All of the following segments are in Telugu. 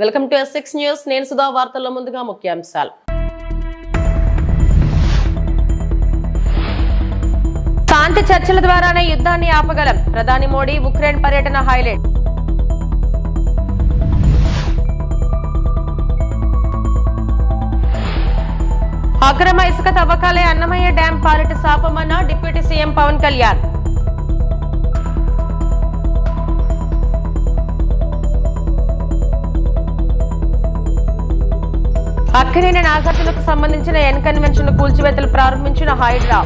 Welcome to S6 news. నేను సుధా. వార్తల్లో ముందుగా ముఖ్యాంశాలు. శాంతి చర్చల ద్వారానే యుద్ధాన్ని ఆపగలం. ప్రధాని మోడీ ఉక్రెయిన్ పర్యటన హైలైట్. అక్రమ ఇసుక తవ్వకాలే అన్నమయ్య డ్యాం పాలిట శాపమన్న డిప్యూటీ సీఎం పవన్ కళ్యాణ్. అక్కినేని నాగార్జునకు సంబంధించిన ఎన్ కన్వెన్షన్ కూల్చివేతలు ప్రారంభించిన హైడ్రా.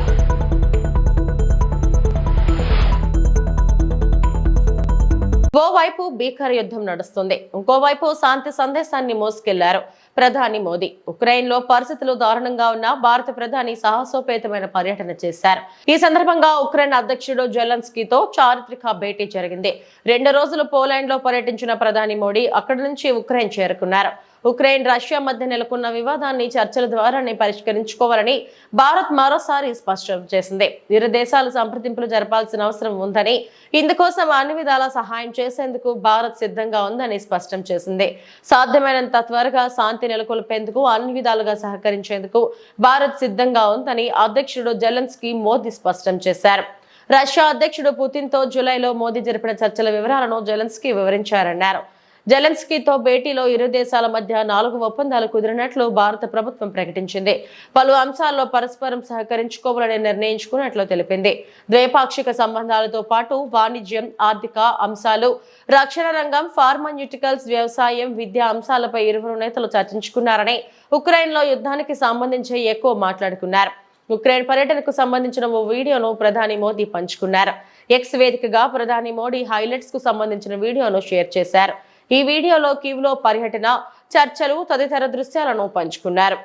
ఓవైపు భీకర యుద్ధం నడుస్తుంది, ఇంకోవైపు శాంతి సందేశాన్ని మోసుకెళ్లారు ప్రధాని మోదీ. ఉక్రెయిన్ లో పరిస్థితులు దారుణంగా ఉన్న భారత ప్రధాని సాహసోపేతమైన పర్యటన చేశారు. ఈ సందర్భంగా ఉక్రెయిన్ అధ్యక్షుడు జెలెన్స్కీతో చారిత్రక భేటీ జరిగింది. 2 రోజులు పోలాండ్ లో పర్యటించిన ప్రధాని మోడీ అక్కడి నుంచి ఉక్రెయిన్ చేరుకున్నారు. ఉక్రెయిన్ రష్యా మధ్య నెలకొన్న వివాదాన్ని చర్చల ద్వారానే పరిష్కరించుకోవాలని భారత్ మరోసారి స్పష్టం చేసింది. ఇరు దేశాలు సంప్రదింపులు జరపాల్సిన అవసరం ఉందని, ఇందుకోసం అన్ని విధాలా సహాయం చేసేందుకు భారత్ సిద్ధంగా ఉందని స్పష్టం చేసింది. సాధ్యమైనంత త్వరగా శాంతి నెలకొల్పేందుకు అన్ని విధాలుగా సహకరించేందుకు భారత్ సిద్ధంగా ఉందని అధ్యక్షుడు జెలెన్స్కీ మోదీ స్పష్టం చేశారు. రష్యా అధ్యక్షుడు పుతిన్ తో జూలైలో మోదీ జరిపిన చర్చల వివరాలను జెలెన్స్కీ వివరించారన్నారు. జెలెన్స్కీతో భేటీలో ఇరు దేశాల మధ్య 4 ఒప్పందాలు కుదిరినట్లు భారత ప్రభుత్వం ప్రకటించింది. పలు అంశాల్లో పరస్పరం సహకరించుకోవాలని నిర్ణయించుకున్నట్లు తెలిపింది. ద్వైపాక్షిక సంబంధాలతో పాటు వాణిజ్యం, ఆర్థిక అంశాలు, రక్షణ రంగం, ఫార్మాన్యూటికల్స్, వ్యవసాయం, విద్యా అంశాలపై ఇరువురు నేతలు చర్చించుకున్నారని, ఉక్రెయిన్ లో యుద్ధానికి సంబంధించి ఎక్కువ మాట్లాడుకున్నారు. ఉక్రెయిన్ పర్యటనకు సంబంధించిన ఓ వీడియోను ప్రధాని మోదీ పంచుకున్నారు. ఎక్స్ వేదికగా ప్రధాని మోడీ హైలైట్స్ కు సంబంధించిన వీడియోను షేర్ చేశారు. ఈ వీడియోలో కీవ్లో పర్యటన, చర్చలు తదితర దృశ్యాలను పంచుకున్నారు.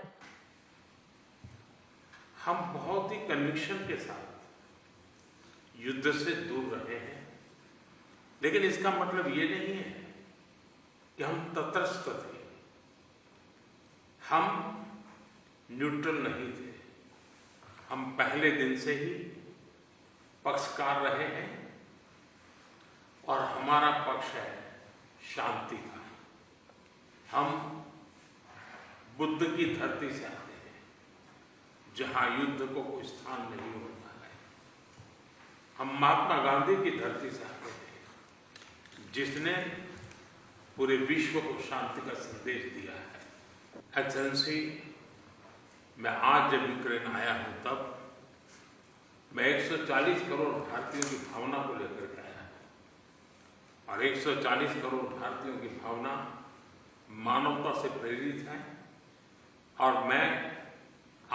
हम बहुत ही कन्विक्शन के साथ युद्ध से दूर रहे हैं, लेकिन इसका मतलब ये नहीं है कि हम तटस्थ थे, हम न्यूट्रल नहीं थे। हम पहले दिन से ही पक्षकार रहे हैं और हमारा पक्ष है शांति का। हम बुद्ध की धरती से आते हैं जहां युद्ध को कोई स्थान नहीं होता है। हम महात्मा गांधी की धरती से आते हैं जिसने पूरे विश्व को शांति का संदेश दिया है। एक्सेलेंसी, मैं आज जब यूक्रेन आया हूं तब मैं 140 करोड़ भारतीयों की भावना को लेकर के आया हूं, और 140 करोड़ भारतीयों की भावना मानवता से प्रेरित है। और मैं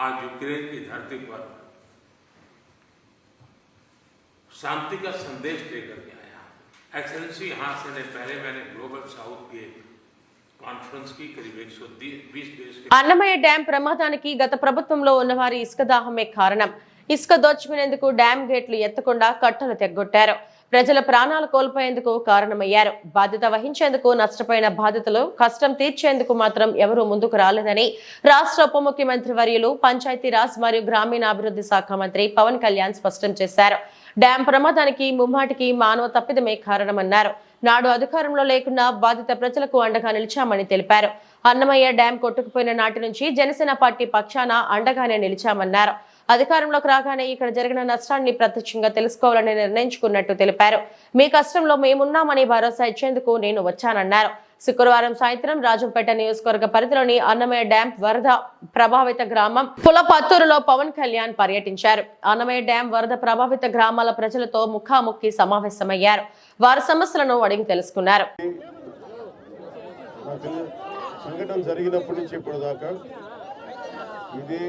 आज यूक्रेन की धरती पर शांति का संदेश लेकर के आया। एक्सेलेंसी, यहाँ से पहले मैंने ग्लोबल साउथ की కాన్ఫరెన్స్ కి కరీబ్ 120 దేశ అన్నమయ్య డ్యాం ప్రమాదానికి గత ప్రభుత్వంలో ఉన్నవారి ఇసుక దాహమే కారణం. ఇసుక దోచుకునేందుకు డ్యాం గేట్లు ఎత్తకుండా కట్టలు తెగ్గొట్టారు. ప్రజల ప్రాణాలు కోల్పోయేందుకు కారణమయ్యారు. బాధ్యత వహించేందుకు, నష్టపోయిన బాధితులు కష్టం తీర్చేందుకు మాత్రం ఎవరూ ముందుకు రాలేదని రాష్ట్ర ఉప ముఖ్యమంత్రి వర్యులు, పంచాయతీరాజ్ మరియు గ్రామీణాభివృద్ధి శాఖ మంత్రి పవన్ కళ్యాణ్ స్పష్టం చేశారు. డ్యాం ప్రమాదానికి ముమ్మాటికి మానవ తప్పిదమే కారణమన్నారు. నాడు అధికారంలో లేకున్నా బాధిత ప్రజలకు అండగా నిలిచామని తెలిపారు. అన్నమయ్య డ్యాం కొట్టుకుపోయిన నాటి నుంచి జనసేన పార్టీ పక్షాన అండగానే నిలిచామన్నారు. అధికారంలోకి రాగానే ఇక్కడ జరిగిన నష్టాన్ని ప్రత్యక్షంగా తెలుసుకోవాలని నిర్ణయించుకున్నట్టు తెలిపారు. మీ కష్టంలో మేమున్నామని భరోసా ఇచ్చేందుకు నేను వచ్చానన్నారు. శుక్రవారం సాయంత్రం రాజంపేట నియోజకవర్గ పరిధిలోని అన్నమయ్య డ్యాం వరద ప్రభావిత గ్రామం పులపత్తూరులో పవన్ కళ్యాణ్ పర్యటించారు. అన్నమయ్య డ్యాం వరద ప్రభావిత గ్రామాల ప్రజలతో ముఖాముఖి సమావేశమయ్యారు. వారి సమస్యలను అడిగి తెలుసుకున్నారు. సంఘటన జరిగినప్పటి నుంచి ఇప్పుడు దాకా ఇది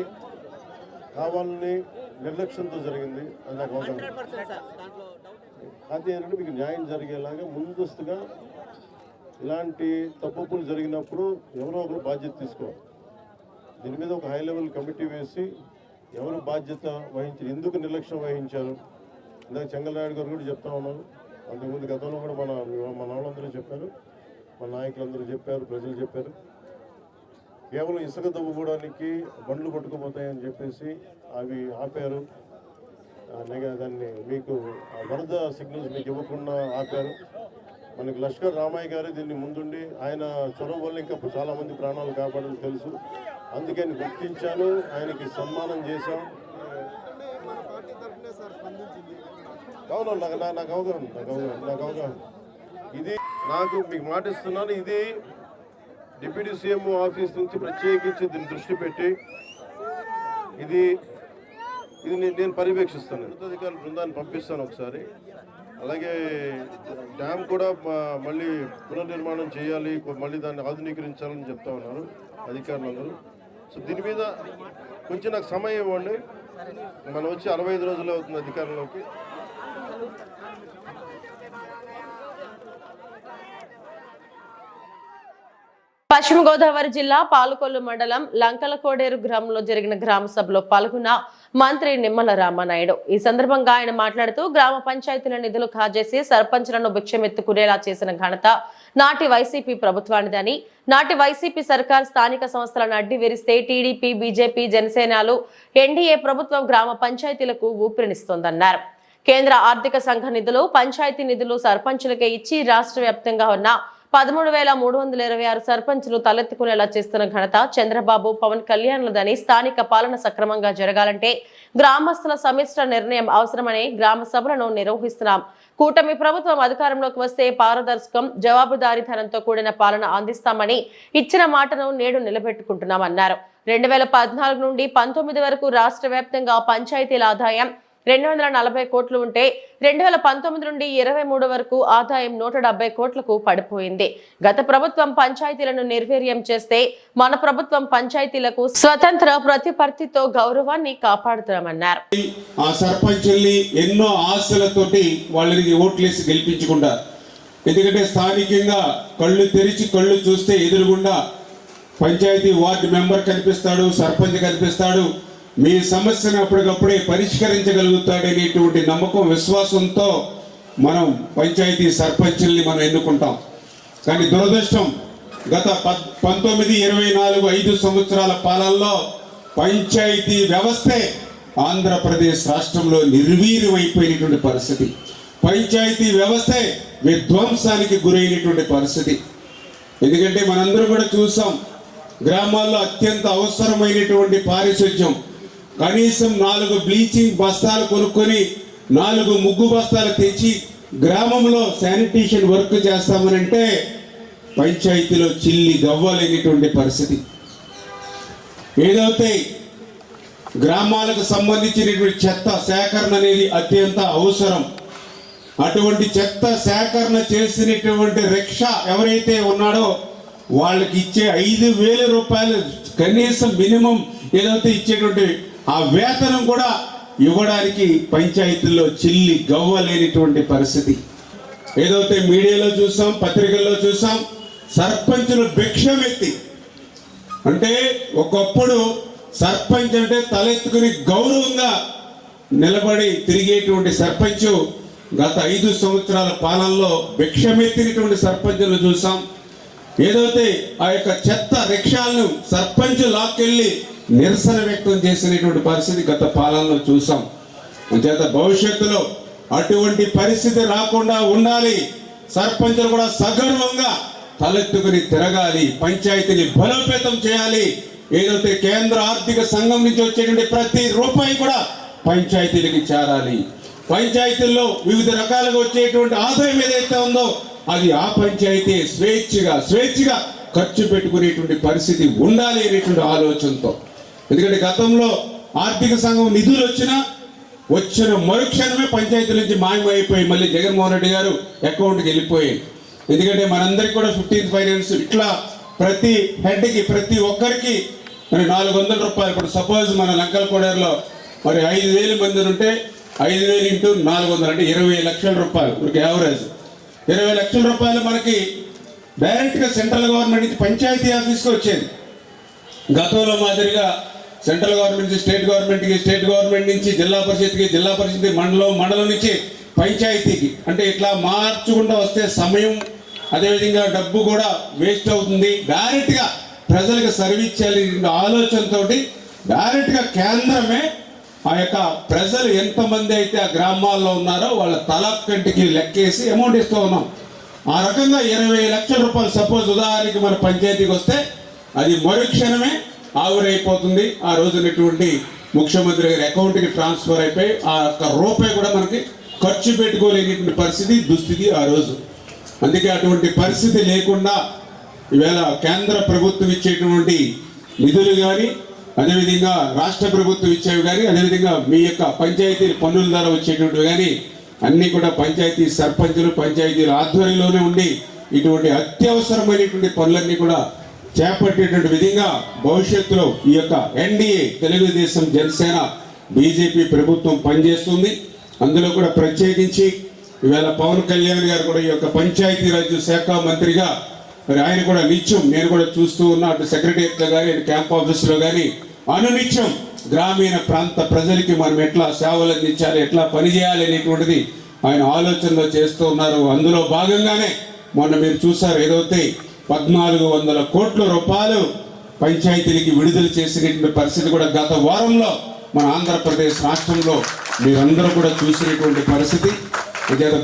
కావాలని నిర్లక్ష్యంతో జరిగింది. అది ఏంటంటే మీకు న్యాయం జరిగేలాగా ముందస్తుగా ఇలాంటి తప్పులు జరిగినప్పుడు ఎవరో ఒకరు బాధ్యత తీసుకోవాలి. దీని మీద ఒక హై లెవెల్ కమిటీ వేసి ఎవరు బాధ్యత వహించారు, ఎందుకు నిర్లక్ష్యం వహించారు. ఇందాక చెంగలనాయుడు గారు కూడా చెప్తా ఉన్నారు. అంతకుముందు గతంలో కూడా మన వాళ్ళందరూ చెప్పారు, మన నాయకులందరూ చెప్పారు, ప్రజలు చెప్పారు. కేవలం ఇసుక తవ్వుకోవడానికి బండ్లు పట్టుకుపోతాయని చెప్పేసి అవి ఆపారు. దాన్ని మీకు వరద సిగ్నల్స్ మీకు ఇవ్వకుండా ఆపారు. మనకి లష్కర్ రామయ్య గారు దీన్ని ముందుండి ఆయన చొరవ వల్ల ఇంకా చాలామంది ప్రాణాలు కాపాడని తెలుసు. అందుకని గుర్తించాను, ఆయనకి సన్మానం చేశాం. అవును, నాకు అవగాహన. ఇది మీకు మాట ఇస్తున్నాను, ఇది డిప్యూటీ సీఎం ఆఫీస్ నుంచి ప్రత్యేకించి దీన్ని దృష్టి పెట్టి ఇది నేను పర్యవేక్షిస్తాను. అధికారుల బృందాన్ని పంపిస్తాను ఒకసారి. అలాగే డ్యామ్ కూడా మళ్ళీ పునర్నిర్మాణం చేయాలి, మళ్ళీ దాన్ని ఆధునీకరించాలని చెప్తా ఉన్నారు అధికారులందరూ. సో దీని మీద కొంచెం నాకు సమయం ఇవ్వండి. మనం వచ్చి 65 రోజులు అవుతుంది అధికారంలోకి. పశ్చిమ గోదావరి జిల్లా పాలకొల్లు మండలం లంకలకోడేరు గ్రామంలో జరిగిన గ్రామ సభలో పాల్గొన్న మంత్రి నిమ్మల రామానాయుడు. ఈ సందర్భంగా ఆయన మాట్లాడుతూ గ్రామ పంచాయతీల నిధులు కాజేసి సర్పంచ్లను భిక్షమెత్తుకునేలా చేసిన ఘనత నాటి వైసీపీ ప్రభుత్వానిదని, నాటి వైసీపీ సర్కార్ స్థానిక సంస్థలను అడ్డి విరిస్తే టీడీపీ, బీజేపీ, జనసేనలు ఎన్డీఏ ప్రభుత్వం గ్రామ పంచాయతీలకు ఊపిరినిస్తోందన్నారు. కేంద్ర ఆర్థిక సంఘ నిధులు, పంచాయతీ నిధులు సర్పంచులకే ఇచ్చి రాష్ట్ర వ్యాప్తంగా ఉన్న 13,326 సర్పంచులు తలెత్తుకునేలా చేస్తున్న ఘనత చంద్రబాబు, పవన్ కళ్యాణ్లదని, స్థానిక పాలన సక్రమంగా జరగాలంటే గ్రామస్తుల సమిష్ట నిర్ణయం అవసరమని గ్రామ సభలను నిర్వహిస్తున్నాం. కూటమి ప్రభుత్వం అధికారంలోకి వస్తే పారదర్శకం, జవాబుదారీతనంతో కూడిన పాలన అందిస్తామని ఇచ్చిన మాటను నేడు నిలబెట్టుకుంటున్నామన్నారు. 2014 నుండి 19 వరకు రాష్ట్ర వ్యాప్తంగా పంచాయతీల ఆదాయం 240 కోట్లు ఉంటే 2019 నుండి 23 వరకు ఆదాయం 170 కోట్లకు పడిపోయింది. గత ప్రభుత్వం పంచాయతీలను నిర్వీర్యం చేస్తే మన ప్రభుత్వం పంచాయతీలకు స్వతంత్ర ప్రతిపత్తితో గౌరవాన్ని కాపాడుతామన్నారు. ఆ సర్పంచుల్ని ఎన్నో ఆశలతోటి వాళ్ళని ఓట్లేసి గెలిపించుకుంటారు. ఎందుకంటే స్థానికంగా కళ్ళు తెరిచి కళ్ళు చూస్తే ఎదురుగుండా పంచాయతీ వార్డు మెంబర్ కనిపిస్తాడు, సర్పంచ్ కనిపిస్తాడు. మీ సమస్యను అప్పటికప్పుడే పరిష్కరించగలుగుతాడనేటువంటి నమ్మకం, విశ్వాసంతో మనం పంచాయతీ సర్పంచుల్ని మనం ఎన్నుకుంటాం. కానీ దురదృష్టం, గత 19, 24, 5 సంవత్సరాల పాలనలో పంచాయతీ వ్యవస్థే ఆంధ్రప్రదేశ్ రాష్ట్రంలో నిర్వీర్యమైపోయినటువంటి పరిస్థితి. పంచాయతీ వ్యవస్థే విధ్వంసానికి గురైనటువంటి పరిస్థితి. ఎందుకంటే మనందరం కూడా చూసాం, గ్రామాల్లో అత్యంత అవసరమైనటువంటి పారిశుధ్యం, కనీసం 4 బ్లీచింగ్ బస్తాలు కొనుక్కొని 4 ముగ్గు బస్తాలు తెచ్చి గ్రామంలో శానిటేషన్ వర్క్ చేస్తామనంటే పంచాయతీలో చిల్లి గవ్వలేనిటువంటి పరిస్థితి. ఏదైతే గ్రామాలకు సంబంధించినటువంటి చెత్త సేకరణ అనేది అత్యంత అవసరం. అటువంటి చెత్త సేకరణ చేసినటువంటి రిక్షా ఎవరైతే ఉన్నాడో వాళ్ళకి ఇచ్చే 5,000 రూపాయలు కనీసం మినిమం ఏదైతే ఇచ్చేటువంటి ఆ వేతనం కూడా ఇవ్వడానికి పంచాయతీల్లో చిల్లి గవ్వలేనిటువంటి పరిస్థితి. ఏదైతే మీడియాలో చూసాం, పత్రికల్లో చూసాం, సర్పంచులు భిక్షమెత్తి, అంటే ఒకప్పుడు సర్పంచ్ అంటే తలెత్తుకుని గౌరవంగా నిలబడి తిరిగేటువంటి సర్పంచ్ గత 5 సంవత్సరాల పాలనలో భిక్షమెత్తినటువంటి సర్పంచులు చూసాం. ఏదైతే ఆ యొక్క చెత్త రిక్షాలను సర్పంచ్ లాక్కెళ్ళి నిరసన వ్యక్తం చేసినటువంటి పరిస్థితి గత పాలనలో చూసాం. అంచేత భవిష్యత్తులో అటువంటి పరిస్థితి రాకుండా ఉండాలి. సర్పంచులు కూడా సగర్వంగా తలెత్తుకుని తిరగాలి, పంచాయతీని బలోపేతం చేయాలి. ఏదైతే కేంద్ర ఆర్థిక సంఘం నుంచి వచ్చేటువంటి ప్రతి రూపాయి కూడా పంచాయతీలకి చేరాలి. పంచాయతీల్లో వివిధ రకాలుగా వచ్చేటువంటి ఆదాయం ఏదైతే ఉందో అది ఆ పంచాయతీ స్వేచ్ఛగా ఖర్చు పెట్టుకునేటువంటి పరిస్థితి ఉండాలి అనేటువంటి ఆలోచనతో. ఎందుకంటే గతంలో ఆర్థిక సంఘం నిధులు వచ్చిన మరుక్షణమే పంచాయతీల నుంచి మాయమైపోయి మళ్ళీ జగన్మోహన్ రెడ్డి గారు అకౌంట్కి వెళ్ళిపోయాయి. ఎందుకంటే మనందరికీ కూడా 15th ఫైనాన్స్ ఇట్లా ప్రతి హెడ్కి ప్రతి ఒక్కరికి మరి 400 రూపాయలు. ఇప్పుడు సపోజ్ మన లంకలకోడేరులో మరి 5,000 మంది ఉంటే 5,000 ఇంటూ 400 అంటే 20 లక్షల రూపాయలు. మనకి యావరేజ్ 20 లక్షల రూపాయలు మనకి డైరెక్ట్గా సెంట్రల్ గవర్నమెంట్ నుంచి పంచాయతీ ఆఫీస్కి వచ్చేది. గతంలో మాదిరిగా సెంట్రల్ గవర్నమెంట్ నుంచి స్టేట్ గవర్నమెంట్కి, స్టేట్ గవర్నమెంట్ నుంచి జిల్లా పరిషత్కి, జిల్లా పరిషత్ మండలం నుంచి పంచాయతీకి, అంటే ఇట్లా మార్చుకుంటూ వస్తే సమయం అదేవిధంగా డబ్బు కూడా వేస్ట్ అవుతుంది. డైరెక్ట్గా ప్రజలకు సర్వీస్ చేయాలి ఆలోచనతో డైరెక్ట్గా కేంద్రమే ఆ యొక్క ప్రజలు ఎంతమంది అయితే ఆ గ్రామాల్లో ఉన్నారో వాళ్ళ తలకంటికి లెక్కేసి అమౌంట్ ఇస్తూ ఉన్నాం. ఆ రకంగా 20 లక్షల రూపాయలు సపోజ్ ఉదాహరణకి మన పంచాయతీకి వస్తే అది మరుక్షణమే ఆవిరైపోతుంది. ఆ రోజునటువంటి ముఖ్యమంత్రి గారి అకౌంట్కి ట్రాన్స్ఫర్ అయిపోయి ఆ ఒక్క రూపాయి కూడా మనకి ఖర్చు పెట్టుకోలేని పరిస్థితి దుస్థితి ఆ రోజు. అందుకే అటువంటి పరిస్థితి లేకుండా ఈవేళ కేంద్ర ప్రభుత్వం ఇచ్చేటువంటి నిధులు కానీ, అదేవిధంగా రాష్ట్ర ప్రభుత్వం ఇచ్చేవి కానీ, అదేవిధంగా మీ యొక్క పంచాయతీ పన్నుల ద్వారా వచ్చేటువంటివి కానీ అన్నీ కూడా పంచాయతీ సర్పంచులు పంచాయతీల ఆధ్వర్యంలోనే ఉండి ఇటువంటి అత్యవసరమైనటువంటి పనులన్నీ కూడా చేపట్టేటువంటి విధంగా భవిష్యత్తులో ఈ యొక్క ఎన్డీఏ తెలుగుదేశం జనసేన బీజేపీ ప్రభుత్వం పనిచేస్తుంది. అందులో కూడా ప్రత్యేకించి ఈవేళ పవన్ కళ్యాణ్ గారు కూడా ఈ యొక్క పంచాయతీరాజ్ శాఖ మంత్రిగా మరి ఆయన కూడా నిత్యం నేను కూడా చూస్తూ ఉన్నా, అటు సెక్రటరియట్లో కానీ అటు క్యాంప్ ఆఫీస్లో కానీ అనునిత్యం గ్రామీణ ప్రాంత ప్రజలకి మనం ఎట్లా సేవలు అందించాలి, ఎట్లా పనిచేయాలి అనేటువంటిది ఆయన ఆలోచనలో చేస్తూ ఉన్నారు. అందులో భాగంగానే మొన్న మీరు చూసారు ఏదైతే 1400 కోట్ల రూపాయలు పంచాయతీలకి విడుదల చేసినటువంటి పరిస్థితి కూడా గత వారంలో మన ఆంధ్రప్రదేశ్ రాష్ట్రంలో మీరందరూ కూడా చూసినటువంటి పరిస్థితి.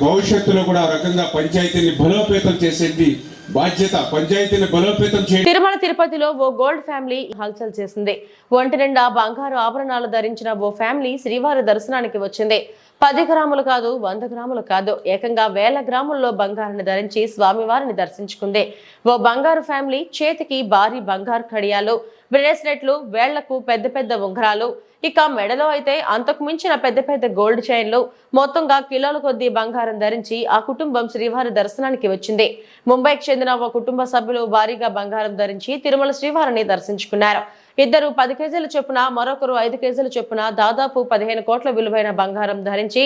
భవిష్యత్తులో కూడా ఆ రకంగా పంచాయతీని బలోపేతం చేసేటి బాధ్యత పంచాయతీని బలోపేతం చేయడం. తిరుమల తిరుపతిలో ఓ గోల్డ్ ఫ్యామిలీ హల్చల్ చేసింది. ఒంటి నిండా బంగారు ఆభరణాలు ధరించిన ఓ ఫ్యామిలీ శ్రీవారి దర్శనానికి వచ్చింది. 10 గ్రాములు కాదు, 100 గ్రాములు కాదు, ఏకంగా 1000 గ్రాముల్లో బంగారాన్ని ధరించి స్వామివారిని దర్శించుకుంది. ఓ బంగారు ఫ్యామిలీ చేతికి భారీ బంగారు కడియాలు, బ్రేస్లెట్లు, వేళ్లకు పెద్ద పెద్ద ఉంగరాలు, ఇక మెడలో అయితే అంతకు మించిన పెద్ద పెద్ద గోల్డ్ చైన్లు, మొత్తంగా కిలోల కొద్దీ బంగారం ధరించి ఆ కుటుంబం శ్రీవారి దర్శనానికి వచ్చింది. ముంబైకి చెందిన ఓ కుటుంబ సభ్యులు భారీగా బంగారం ధరించి తిరుమల శ్రీవారిని దర్శించుకున్నారు. ఇద్దరు 10 కేజీల చొప్పున, మరొకరు 5 కేజీల చొప్పున దాదాపు 15 కోట్ల విలువైన బంగారం ధరించి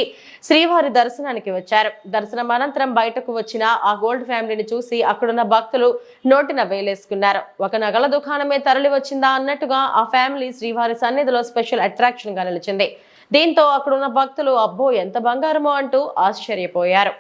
శ్రీవారి దర్శనానికి వచ్చారు. దర్శనం అనంతరం బయటకు వచ్చిన ఆ గోల్డ్ ఫ్యామిలీని చూసి అక్కడున్న భక్తులు నోటిన వేలేసుకున్నారు. ఒక నగల దుకాణమే తరలి వచ్చిందా అన్నట్టుగా ఆ ఫ్యామిలీ శ్రీవారి సన్నిధిలో స్పెషల్ అట్రాక్షన్ గా నిలిచింది. దీంతో అక్కడున్న భక్తులు అబ్బో ఎంత బంగారమో అంటూ ఆశ్చర్యపోయారు.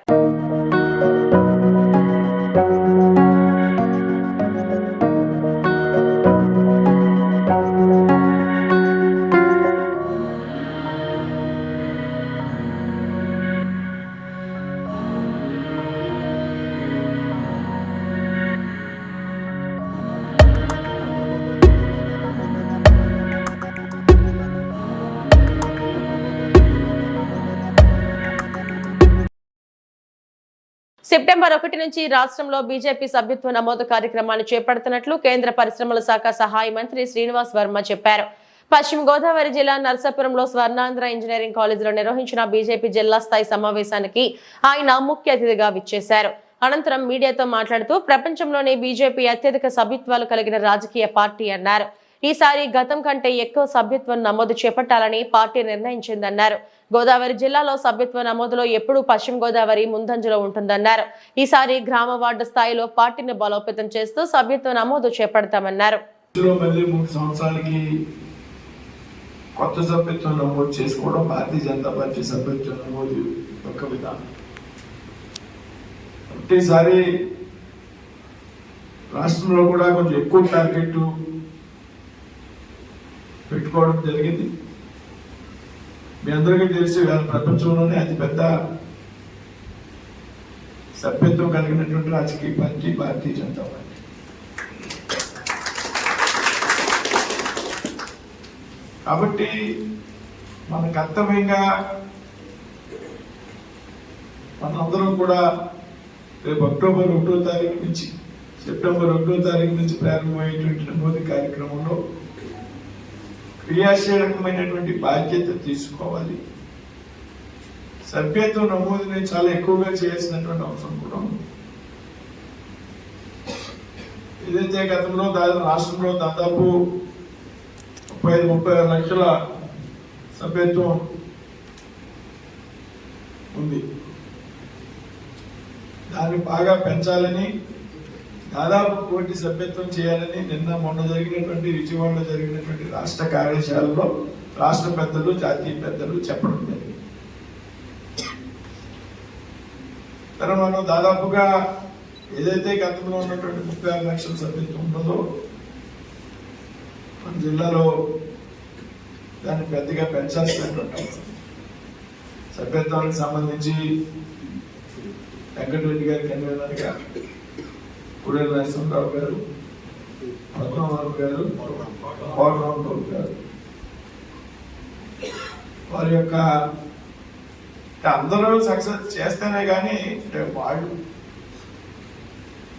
సెప్టెంబర్ 1 నుంచి రాష్ట్రంలో బీజేపీ సభ్యత్వ నమోదు కార్యక్రమాన్ని చేపడుతున్నట్లు కేంద్ర పరిశ్రమల శాఖ సహాయ మంత్రి శ్రీనివాస్ వర్మ చెప్పారు. పశ్చిమ గోదావరి జిల్లా నర్సాపురంలో స్వర్ణాంధ్ర ఇంజనీరింగ్ కాలేజీలో నిర్వహించిన బీజేపీ జిల్లా స్థాయి సమావేశానికి ఆయన ముఖ్య అతిథిగా విచ్చేశారు. అనంతరం మీడియాతో మాట్లాడుతూ ప్రపంచంలోనే బీజేపీ అత్యధిక సభ్యత్వాలు కలిగిన రాజకీయ పార్టీ అన్నారు. ఈసారి గతం కంటే ఎక్కువ సభ్యత్వం నమోదు చేపట్టాలని పార్టీ నిర్ణయించిందన్నారు. గోదావరి జిల్లాలో సభ్యత్వ నమోదులో ఎప్పుడూ పశ్చిమ గోదావరి ముందంజలో ఉంటుందన్నారు. ఈసారి గ్రామ వార్డు స్థాయిలో పార్టీని బలోపేతం చేస్తూ సభ్యత్వ నమోదు చేపడతామన్నారు. కొత్త సభ్యత్వం నమోదు చేసుకోవడం భారతీయ జనతా పార్టీ సభ్యత్వ నమోదు ఒక విధానం. ఒకటేసారి రాష్ట్రంలో కూడా కొంచెం ఎక్కువ టార్గెట్ పెట్టుకోవడం జరిగింది. మీ అందరికీ తెలిసి ప్రపంచంలోనే అతిపెద్ద సభ్యత్వం కలిగినటువంటి రాజకీయ పార్టీ భారతీయ జనతా పార్టీ. కాబట్టి మన కర్తవ్యంగా మనందరం కూడా రేపు అక్టోబర్ 1వ తారీఖు నుంచి సెప్టెంబర్ 1వ తారీఖు నుంచి ప్రారంభమయ్యేటువంటి నమోదు కార్యక్రమంలో క్రియాశీలకమైనటువంటి బాధ్యత తీసుకోవాలి. సభ్యత్వం నమోదుని చాలా ఎక్కువగా చేయాల్సినటువంటి అవసరం కూడా ఉంది. ఏదైతే గతంలో రాష్ట్రంలో దాదాపు 35-36 లక్షల సభ్యత్వం ఉంది, దాన్ని బాగా పెంచాలని, దాదాపు 1 కోటి సభ్యత్వం చేయాలని మొన్న జరిగినటువంటి విజయవాడలో జరిగినటువంటి రాష్ట్ర కార్యశాలలో రాష్ట్ర పెద్దలు జాతీయ పెద్దలు చెప్పడం జరిగింది. తర్వాత మనం దాదాపుగా ఏదైతే గతంలో ఉన్నటువంటి 36 లక్షల సభ్యత్వం ఉన్నదో మన జిల్లాలో దాన్ని పెద్దగా పెంచాల్సినటువంటి అవసరం. సభ్యత్వానికి సంబంధించి వెంకటరెడ్డి గారు కన్వీనర్గా, పుడేల నరసింహరావు గారు, పద్మనాభరావు గారు, కోటరామరావు గారు, వారి యొక్క అందరూ సక్సెస్ చేస్తేనే కానీ అంటే వాళ్ళు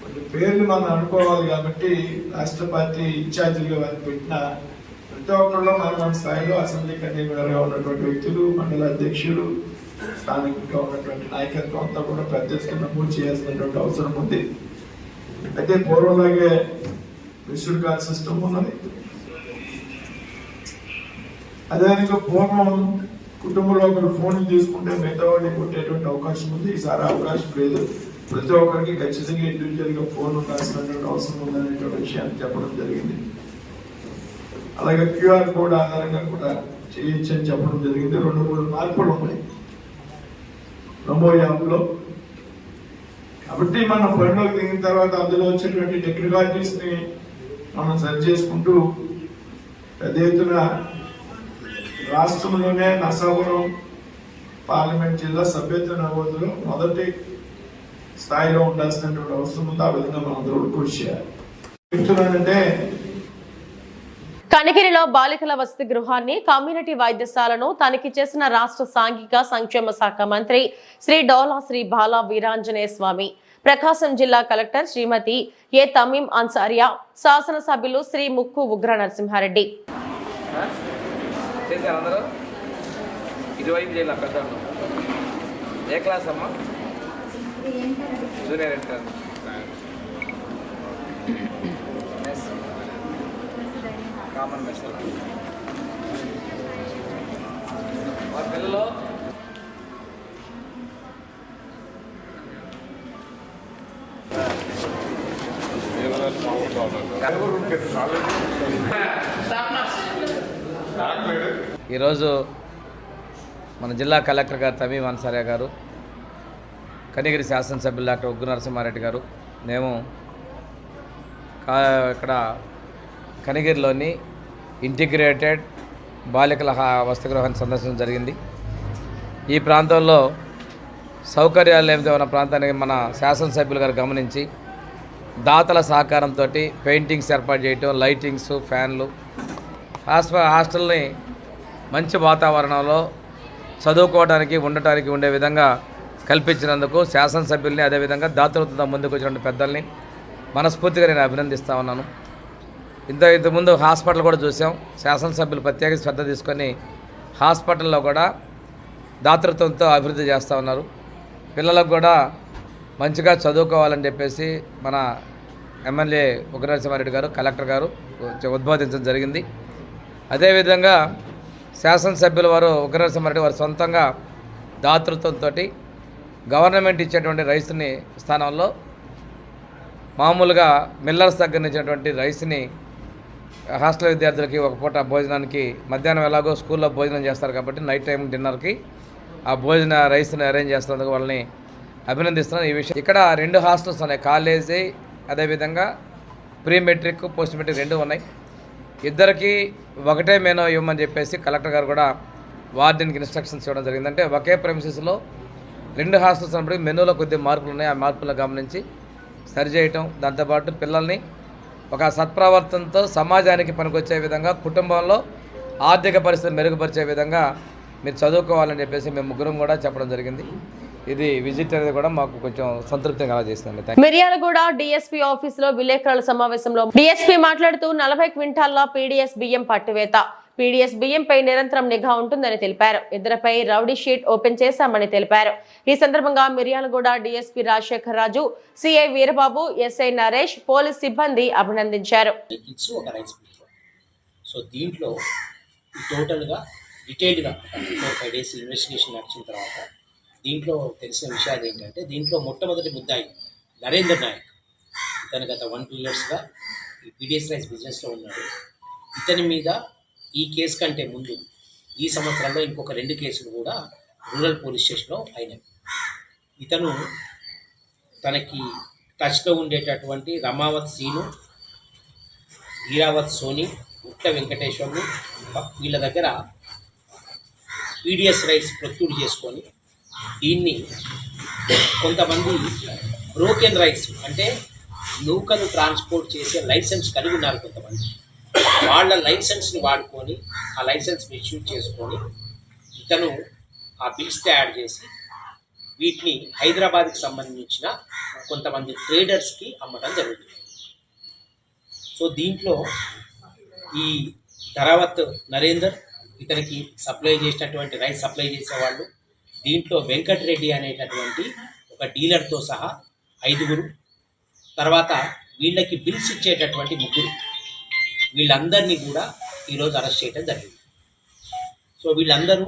కొన్ని పేర్లు మనం అనుకోవాలి కాబట్టి రాష్ట్ర పార్టీ ఇన్ఛార్జీలుగా వారిని పెట్టిన ప్రతి ఒక్కరిలో మన స్థాయిలో అసెంబ్లీ కన్వీనర్గా ఉన్నటువంటి వ్యక్తులు, మండల అధ్యక్షులు, స్థానికంగా ఉన్నటువంటి నాయకత్వం అంతా కూడా పెద్ద ఎత్తున నమోదు చేయాల్సినటువంటి అవసరం ఉంది. అయితే పూర్వంలాగే మిస్డ్ కాల్ సిస్టమ్ ఉన్నది. అదేవిధంగా పూర్వం కుటుంబంలో ఒకరు ఫోన్ తీసుకుంటే మిగతా వాడిని కొట్టేటువంటి అవకాశం ఉంది. ఈసారి అవకాశం లేదు. ప్రతి ఒక్కరికి ఖచ్చితంగా ఇండివిజువల్గా ఫోన్ ఉండాల్సినటువంటి అవసరం ఉందనేటువంటి విషయాన్ని చెప్పడం జరిగింది. అలాగే క్యూఆర్ కోడ్ ఆధారంగా కూడా చేయొచ్చు అని చెప్పడం జరిగింది. 2-3 మార్పులు ఉన్నాయి నమో యాప్లో. కాబట్టి మనం పనిలోకి దిగిన తర్వాత అందులో వచ్చేటువంటి టెక్నికాలిటీస్ని మనం సరి చేసుకుంటూ పెద్ద ఎత్తున రాష్ట్రంలోనే నరసాపురం పార్లమెంట్ జిల్లా సభ్యత్వ నమోదులో మొదటి స్థాయిలో ఉండాల్సినటువంటి అవసరం ఉంది. ఆ విధంగా మనం అందరూ కృషి చేయాలి. చెప్తున్నానంటే కనిగిరిలో బాలికల వసతి గృహాన్ని, కమ్యూనిటీ వైద్యశాలను తనిఖీ చేసిన రాష్ట్ర సాంఘిక సంక్షేమ శాఖ మంత్రి శ్రీ డోలా శ్రీ బాలా వీరాంజనేయ స్వామి, ప్రకాశం జిల్లా కలెక్టర్ శ్రీమతి ఏ తమీం అన్సారియా, శాసనసభ్యులు శ్రీ ముక్కు ఉగ్ర నరసింహారెడ్డి. అందరూ ఇటువైపు చేయాలి. పెద్ద ఏ క్లాస్ అమ్మా? Junior inter. కామన్ మెస్ మా పిల్లలు ఈరోజు మన జిల్లా కలెక్టర్ గారు తమీం అన్సారియా గారు, కనిగిరి శాసనసభ్యులు డాక్టర్ ఉగ్గు నరసింహారెడ్డి గారు, మేము ఇక్కడ కనిగిరిలోని ఇంటిగ్రేటెడ్ బాలికల వసతి గృహాన్ని సందర్శించడం జరిగింది. ఈ ప్రాంతంలో సౌకర్యాలు ఏమిటో ఉన్న ప్రాంతానికి మన శాసనసభ్యులు గారు గమనించి దాతల సహకారంతో పెయింటింగ్స్ ఏర్పాటు చేయటం, లైటింగ్స్, ఫ్యాన్లు, హాస్టల్ని మంచి వాతావరణంలో చదువుకోవడానికి, ఉండటానికి ఉండే విధంగా కల్పించినందుకు శాసనసభ్యుల్ని, అదేవిధంగా దాతలతో ముందుకు వచ్చిన పెద్దల్ని మనస్ఫూర్తిగా నేను అభినందిస్తూ ఉన్నాను. ఇంతకుముందు హాస్పిటల్ కూడా చూసాం. శాసనసభ్యులు ప్రత్యేక శ్రద్ధ తీసుకొని హాస్పిటల్లో కూడా దాతృత్వంతో అభివృద్ధి చేస్తూ ఉన్నారు. పిల్లలకు కూడా మంచిగా చదువుకోవాలని చెప్పేసి మన ఎమ్మెల్యే ఉగ్ర నరసింహారెడ్డి గారు, కలెక్టర్ గారు ఉద్బోధించడం జరిగింది. అదేవిధంగా శాసనసభ్యుల వారు ఉగ్ర నరసింహారెడ్డి వారు సొంతంగా దాతృత్వంతో గవర్నమెంట్ ఇచ్చేటువంటి రైస్ని స్థానంలో మామూలుగా మిల్లర్స్ దగ్గర నుంచినటువంటి రైస్ని హాస్టల్ విద్యార్థులకి ఒక పూట భోజనానికి, మధ్యాహ్నం ఎలాగో స్కూల్లో భోజనం చేస్తారు కాబట్టి నైట్ టైం డిన్నర్కి ఆ భోజన రైస్ని అరేంజ్ చేస్తున్నందుకు వాళ్ళని అభినందిస్తున్నాను. ఈ విషయం ఇక్కడ 2 హాస్టల్స్ ఉన్నాయి, కాలేజీ అదేవిధంగా ప్రీ మెట్రిక్, పోస్ట్ మెట్రిక్ 2 ఉన్నాయి. ఇద్దరికి ఒకటే మెనూ ఇవ్వమని చెప్పేసి కలెక్టర్ గారు కూడా వార్డెన్కి ఇన్స్ట్రక్షన్స్ ఇవ్వడం జరిగింది. అంటే ఒకే ప్రెమిసెస్లో 2 హాస్టల్స్ ఉన్నప్పటికీ మెనూలో కొద్దిగా మార్పులు ఉన్నాయి. ఆ మార్పులను గమనించి సరిచేయటం, దాంతోపాటు పిల్లల్ని ఒక సత్ప్రవర్తనతో సమాజానికి పనికొచ్చే విధంగా, కుటుంబంలో ఆర్థిక పరిస్థితిని మెరుగుపరిచే విధంగా మీరు చదువుకోవాలని చెప్పేసి మేము ముగ్గురం కూడా చెప్పడం జరిగింది. ఇది విజిట్ అనేది కూడా మాకు కొంచెం సంతృప్తిగా చేస్తుంది. మిర్యాలగూడ డిఎస్పీ ఆఫీసులో విలేకరుల సమావేశంలో డిఎస్పీ మాట్లాడుతూ 40 క్వింటాల్ల పీడీఎస్ బియ్యం పట్టువేత, పీడీఎస్ బియ్యంపై నిరంతరం నిఘా ఉంటుందని తెలిపారు. ఇద్దరిపై రౌడీ షీట్ ఓపెన్ చేశామని తెలిపారు. ఈ సందర్భంగా Miryalaguda DSP Rajasekhar Raju, CI Veerababu, SI Naresh, police సిబ్బంది అభినందించారు. దీంట్లో టోటల్గా డీటెయిల్డ్గా 4-5 డేస్ ఇన్వెస్టిగేషన్ నడిచిన తర్వాత దీంట్లో తెలిసిన విషయాలు ఏంటంటే, దీంట్లో మొట్టమొదటి ముద్దాయి నరేందర్ నాయక్, ఇతను గత 1-2 ఇయర్స్గా ఈ పీడిఎస్ రైస్ బిజినెస్లో ఉన్నాడు. ఇతని మీద ఈ కేసు కంటే ముందు ఈ సంవత్సరంలో ఇంకొక 2 కేసులు కూడా రూరల్ పోలీస్ స్టేషన్లో అయినాయి. ఇతను తనకి టచ్లో ఉండేటటువంటి రమావత్ సీను, హీరావత్ సోని, ముట్ట వెంకటేశ్వర్లు వీళ్ళ దగ్గర పీడిఎస్ రైస్ ప్రొక్యూర్ చేసుకొని దీన్ని కొంతమంది బ్రోకెన్ రైస్ అంటే నూకలు ట్రాన్స్పోర్ట్ చేసే లైసెన్స్ కలిగి ఉన్నారు. కొంతమంది వాళ్ళ లైసెన్స్ని వాడుకొని ఆ లైసెన్స్ మిస్యూజ్ చేసుకొని ఇతను ఆ బిల్స్ తయారు చేసి వీటిని హైదరాబాద్కి సంబంధించిన కొంతమంది ట్రేడర్స్కి అమ్మడం జరుగుతుంది. సో దీంట్లో ఈ ధరావత్ నరేందర్ ఇతనికి సప్లై చేసినటువంటి రైస్ సప్లై చేసేవాళ్ళు, దీంట్లో వెంకటరెడ్డి అనేటటువంటి ఒక డీలర్తో సహా 5గురు, తర్వాత వీళ్ళకి బిల్స్ ఇచ్చేటటువంటి 3, వీళ్ళందరినీ కూడా ఈరోజు అరెస్ట్ చేయడం జరిగింది. సో వీళ్ళందరూ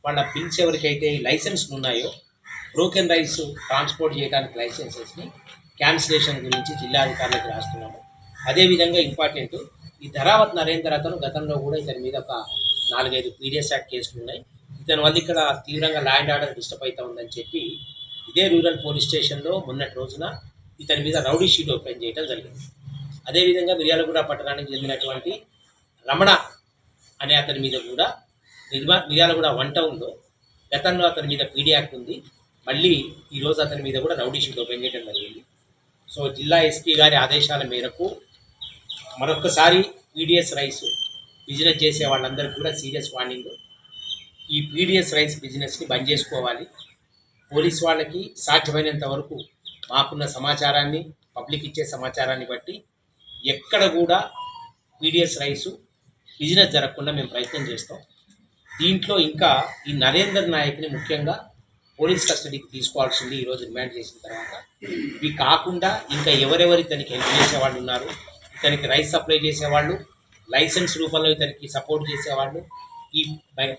వాళ్ళ బిల్స్ ఎవరికైతే లైసెన్స్లు ఉన్నాయో బ్రోకెన్ రైస్ ట్రాన్స్పోర్ట్ చేయడానికి లైసెన్సెస్ని క్యాన్సిలేషన్ గురించి జిల్లాధికారులకు రాస్తున్నాము. అదేవిధంగా ఇంపార్టెంట్, ఈ ధరావత్ నరేందర్ అతను గతంలో కూడా ఇతని మీద ఒక 4-5 పీడిఎస్ యాక్ట్ కేసులు ఉన్నాయి. ఇతని వల్ల ఇక్కడ తీవ్రంగా ల్యాండ్ ఆర్డర్ డిస్టర్బ్ అవుతా ఉందని చెప్పి ఇదే రూరల్ పోలీస్ స్టేషన్లో మొన్నటి రోజున ఇతని మీద రౌడీ షీట్ ఓపెన్ చేయడం జరిగింది. అదేవిధంగా మిర్యాలగూడ పట్టణానికి చెందినటువంటి రమణ అనే అతని మీద కూడా మిర్యాలగూడ 1 టౌన్లో గతంలో అతని మీద పీడీ యాక్ట్ ఉంది. మళ్ళీ ఈరోజు అతని మీద కూడా రౌడీ షీట్ ఓపెన్ చేయడం జరిగింది. సో జిల్లా ఎస్పీ గారి ఆదేశాల మేరకు మరొకసారి పీడిఎస్ రైస్ బిజినెస్ చేసే వాళ్ళందరికీ కూడా సీరియస్ వార్నింగ్, ఈ పీడిఎస్ రైస్ బిజినెస్ని బంద్ చేసుకోవాలి. పోలీస్ వాళ్ళకి సాధ్యమైనంత వరకు మాకున్న సమాచారాన్ని, పబ్లిక్ ఇచ్చే సమాచారాన్ని బట్టి ఎక్కడ కూడా పీడిఎస్ రైసు బిజినెస్ జరగకుండా మేము ప్రయత్నం చేస్తాం. దీంట్లో ఇంకా ఈ నరేందర్ నాయక్ని ముఖ్యంగా పోలీస్ కస్టడీకి తీసుకోవాల్సింది ఈరోజు రిమాండ్ చేసిన తర్వాత. ఇవి కాకుండా ఇంకా ఎవరెవరు ఇతనికి హెల్ప్ చేసేవాళ్ళు ఉన్నారు, ఇతనికి రైస్ సప్లై చేసేవాళ్ళు, లైసెన్స్ రూపంలో ఇతనికి సపోర్ట్ చేసేవాళ్ళు, ఈ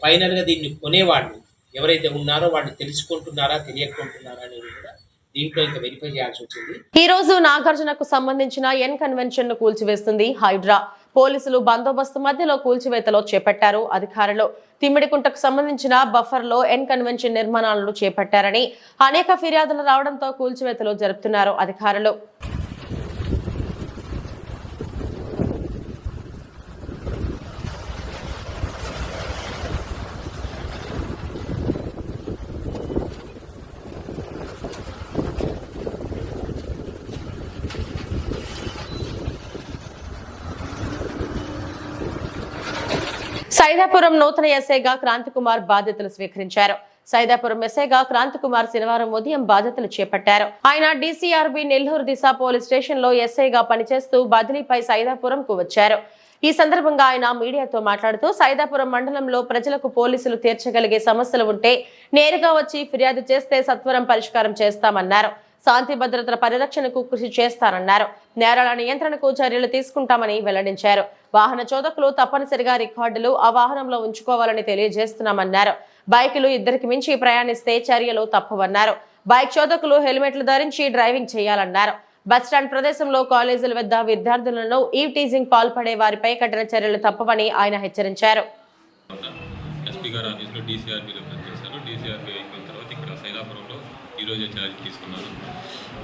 ఫైనల్గా దీన్ని కొనేవాళ్ళు ఎవరైతే ఉన్నారో వాళ్ళు తెలుసుకుంటున్నారా తెలియకుంటున్నారా అనేది కూడా దీంట్లో ఇంకా వెరిఫై చేయాల్సి వచ్చింది. ఈ రోజు నాగార్జునకు సంబంధించిన ఎన్ కన్వెన్షన్ ను కూల్చివేస్తుంది హైడ్రా. పోలీసులు బందోబస్తు మధ్యలో కూల్చివేతలో చేపట్టారు అధికారులు. తిమ్మిడికుంటకు సంబంధించిన బఫర్ లో ఎన్ కన్వెన్షన్ నిర్మాణాలను చేపట్టారని అనేక ఫిర్యాదులు రావడంతో కూల్చివేతలు జరుపుతున్నారు అధికారులు. సైదాపురం నూతన ఎస్ఐగా క్రాంతికుమార్ బాధ్యతలు స్వీకరించారు. సైదాపురం ఎస్ఐగా క్రాంతికుమార్ శనివారం ఉదయం బాధ్యతలు చేపట్టారు. ఆయన డీసీఆర్బీ నెల్లూరు దిశ పోలీస్ స్టేషన్ లో ఎస్ఐగా పనిచేస్తూ బదిలీపై సైదాపురంకు వచ్చారు. ఈ సందర్భంగా ఆయన మీడియాతో మాట్లాడుతూ సైదాపురం మండలంలో ప్రజలకు పోలీసులు తీర్చగలిగే సమస్యలు ఉంటే నేరుగా వచ్చి ఫిర్యాదు చేస్తే సత్వరం పరిష్కారం చేస్తామన్నారు. శాంతి భద్రతల పరిరక్షణకు కృషి చేస్తారన్నారు. నేరాల నియంత్రణకు చర్యలు తీసుకుంటామని వెల్లడించారు. వాహన చోదకులు తప్పనిసరిగా రికార్డులు ఆ వాహనంలో ఉంచుకోవాలని తెలియజేస్తున్నామన్నారు. బైకులు 2కి మించి ప్రయాణిస్తే చర్యలు తప్పవన్నారు. బైక్ చోదకులు హెల్మెట్లు ధరించి డ్రైవింగ్ చేయాలన్నారు. బస్టాండ్ ప్రదేశంలో కాలేజీల వద్ద విద్యార్థులను ఈవ్ టీజింగ్ పాల్పడే వారిపై కఠిన చర్యలు తప్పవని ఆయన హెచ్చరించారు. ఈరోజే ఛార్జ్ తీసుకున్నాను.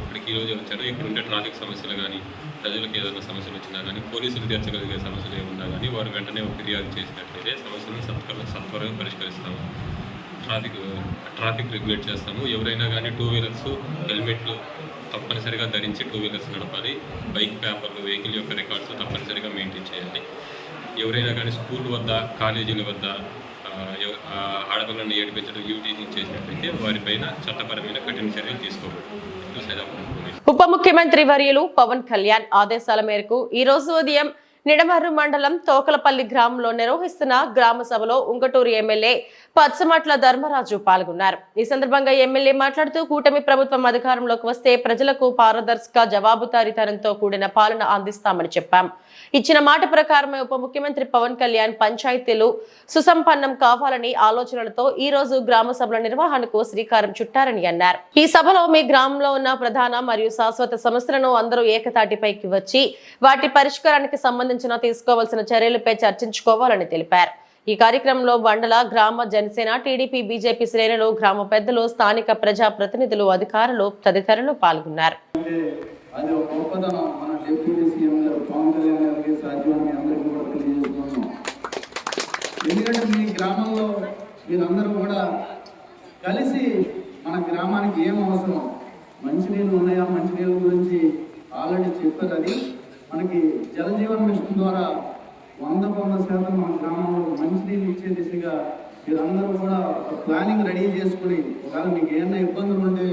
ఇక్కడికి ఈరోజే వచ్చాను. ఇక్కడ ఉండే ట్రాఫిక్ సమస్యలు కానీ, ప్రజలకు ఏదైనా సమస్యలు వచ్చినా కానీ, పోలీసులు తీర్చగలిగే సమస్యలు ఏమున్నా కానీ వారు వెంటనే ఫిర్యాదు చేసినట్లయితే సమస్యలను సత్వరంగా పరిష్కరిస్తాము. ట్రాఫిక్ రెగ్యులేట్ చేస్తాము. ఎవరైనా కానీ 2 వీలర్స్ హెల్మెట్లు తప్పనిసరిగా ధరించి 2 వీలర్స్ నడపాలి. బైక్ పేపర్లు, వెహికల్ యొక్క రికార్డ్స్ తప్పనిసరిగా మెయింటైన్ చేయాలి. ఎవరైనా కానీ స్కూల్ వద్ద, కాలేజీల వద్ద ఆడపిల్లలను ఏడిపించడం, యూటీజింగ్ చేసినట్లయితే వారిపైన చట్టపరమైన కఠిన చర్యలు తీసుకోవాలి. ఉప ముఖ్యమంత్రి వర్యులు పవన్ కళ్యాణ్ ఆదేశాల మేరకు ఈ రోజు ఉదయం నిడమర్రు మండలం తోకలపల్లి గ్రామంలో నిర్వహిస్తున్న గ్రామ సభలో ఉంగటూరు ఎమ్మెల్యే పచ్చమట్ల ధర్మరాజు పాల్గొన్నారు. ఈ సందర్భంగా ఎమ్మెల్యే మాట్లాడుతూ కూటమి ప్రభుత్వం అధికారంలోకి వస్తే ప్రజలకు పారదర్శక జవాబుదారీతనంతో కూడిన పాలన అందిస్తామని చెప్పాం. ఇచ్చిన మాట ప్రకారమే ఉప ముఖ్యమంత్రి పవన్ కళ్యాణ్ పంచాయతీలు సుసంపన్నం కావాలని ఆలోచనలతో ఈ రోజు గ్రామ సభల నిర్వహణకు శ్రీకారం చుట్టారని అన్నారు. ఈ సభలో మీ గ్రామంలో ఉన్న ప్రధాన మరియు శాశ్వత సమస్యలను అందరూ ఏకతాటిపైకి వచ్చి వాటి పరిష్కారానికి సంబంధించిన తీసుకోవాల్సిన చర్యలపై చర్చించుకోవాలని తెలిపారు. ఈ కార్యక్రమంలో మండల, గ్రామ జనసేన, టీడీపీ, బీజేపీ శ్రేణులు, గ్రామ పెద్దలు, స్థానిక ప్రజా ప్రతినిధులు, అధికారులు తదితరులు పాల్గొన్నారు. అది ఒక గొప్పతనం మన డిప్యూటీ సీఎం గారు పవన్ కళ్యాణ్ గారికి సాధ్యమని అందరికీ కూడా తెలియజేస్తున్నాం. ఎందుకంటే మీ గ్రామంలో మీరందరూ కూడా కలిసి మన గ్రామానికి ఏం అవసరం, మంచినీళ్ళు ఉన్నాయా, మంచినీళ్ళ గురించి ఆల్రెడీ చెప్పారు. అది మనకి జలజీవన్ మిషన్ ద్వారా 100% మన గ్రామంలో మంచినీళ్ళు ఇచ్చే దిశగా మీరందరూ కూడా ఒక ప్లానింగ్ రెడీ చేసుకుని, ఒకవేళ మీకు ఏమైనా ఇబ్బందులు ఉంటే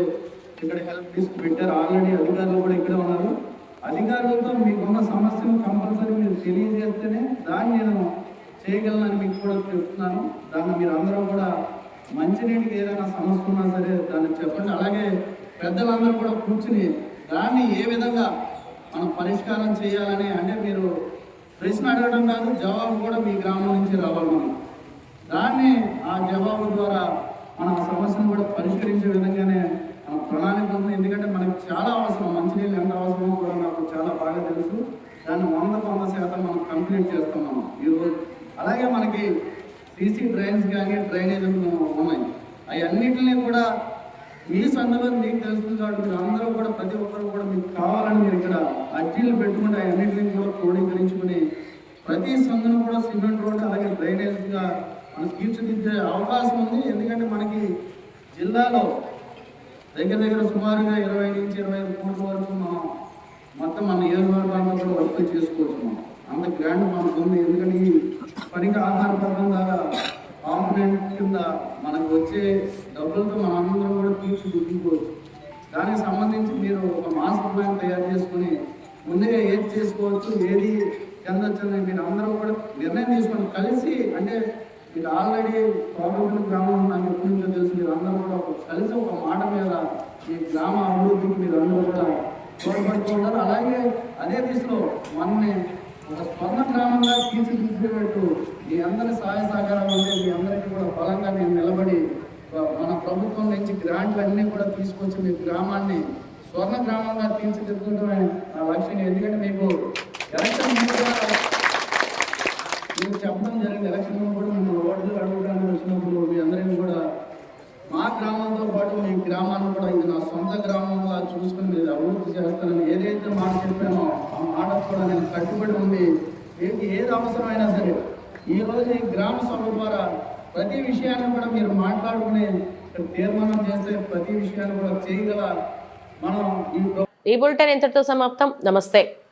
ఇక్కడ హెల్ప్ డెస్క్ పెట్టారు. ఆల్రెడీ అధికారులు కూడా ఇక్కడే ఉన్నారు. అధికారులతో మీకున్న సమస్యను కంపల్సరీ మీరు తెలియజేస్తేనే దాన్ని నేను చేయగలనని మీకు కూడా చెప్తున్నాను. దాన్ని మీరు అందరూ కూడా మంచినీటికి ఏదైనా సమస్య ఉన్నా సరే దాన్ని చెప్పండి. అలాగే పెద్దలందరూ కూడా కూర్చుని దాన్ని ఏ విధంగా మనం పరిష్కారం చేయాలని, అంటే మీరు ప్రశ్న అడగడం కాదు, జవాబు కూడా మీ గ్రామం నుంచి రావాలి. మనం దాన్ని ఆ జవాబు ద్వారా మన సమస్యను కూడా పరిష్కరించే విధంగానే మన ప్రణాళిక ఉంది. ఎందుకంటే మనకు చాలా అవసరం, మంచినీళ్ళు ఎంత అవసరమో కూడా నాకు చాలా బాగా తెలుసు. దాన్ని 100% మనం కంప్లీట్ చేస్తాం మనం ఈరోజు. అలాగే మనకి సీసీ డ్రైన్స్ కానీ డ్రైనేజీలు ఉన్నాయి. అవన్నిటిని కూడా మీ సందులో మీకు తెలుస్తుంది కాబట్టి మీరు అందరూ కూడా ప్రతి ఒక్కరు కూడా మీకు కావాలని మీరు ఇక్కడ అర్జీలు పెట్టుకుంటే అవన్నిటిని కూడా క్రోడీకరించుకుని ప్రతి సందును కూడా సిమెంట్ రోడ్డు అలాగే డ్రైనేజ్గా మనం తీర్చిదిద్దే అవకాశం ఉంది. ఎందుకంటే మనకి జిల్లాలో దగ్గర సుమారుగా 20 నుంచి 25 కోట్ల వరకు మనం మొత్తం మన నియోజకవర్గాల్లో కూడా వర్క్ చేసుకోవచ్చు. మనం అంత గ్రాండ్ మనకు ఉంది. ఎందుకంటే ఈ పనికి ఆధారపడడం ద్వారా కాంపనెంట్ కింద మనకు వచ్చే డబ్బులతో మనం అందరం కూడా తీర్చిదిద్దుకోవచ్చు. దానికి సంబంధించి మీరు ఒక మాస్టర్ ప్లాన్ తయారు చేసుకుని ముందుగా ఏది చేసుకోవచ్చు, ఏది చెందొచ్చని మీరు అందరూ కూడా నిర్ణయం తీసుకొని కలిసి, అంటే మీరు ఆల్రెడీ ప్రాబ్లం గ్రామం నాకు ఎప్పటి నుంచో తెలుసు, మీరు అందరూ కూడా కలిసి ఒక మాట మీద ఈ గ్రామ అభివృద్ధికి మీరు అందరూ కూడా తోడ్పడుతూ ఉంటారు. అలాగే అదే దిశలో మనల్ని ఒక స్వర్ణ గ్రామంగా తీర్చిదిద్దేటట్టు మీ అందరి సహాయ సహకారం అంటే మీ అందరికీ కూడా బలంగా నేను నిలబడి మన ప్రభుత్వం నుంచి గ్రాంట్లు అన్నీ కూడా తీసుకొచ్చి మీ గ్రామాన్ని స్వర్ణ గ్రామంగా తీర్చిదిద్దడమే నా లక్ష్యం. ఎందుకంటే మీకు ఎలక్షన్ మీకు చెప్పడం జరిగింది. ఎలక్షన్ కూడా మేము ఓట్లు అడగడానికి వచ్చినప్పుడు మీ అందరినీ కూడా మా గ్రామంతో పాటు మీ గ్రామాన్ని కూడా ఇది నా సొంత గ్రామంగా చూసుకుని మీరు అభివృద్ధి చేస్తానని ఏదైతే మాట చెప్పానో ఆ మాట కూడా నేను కట్టుబడి ఉండి మీకు ఏది అవసరమైనా సరే ఈరోజు ఈ గ్రామ సభ ద్వారా ప్రతి విషయాన్ని కూడా మీరు మాట్లాడుకుని తీర్మానం చేస్తే ప్రతి విషయాన్ని కూడా చేయగల మనం ఈ బులెటిన్ ఇంతటితో సమాప్తం. నమస్తే.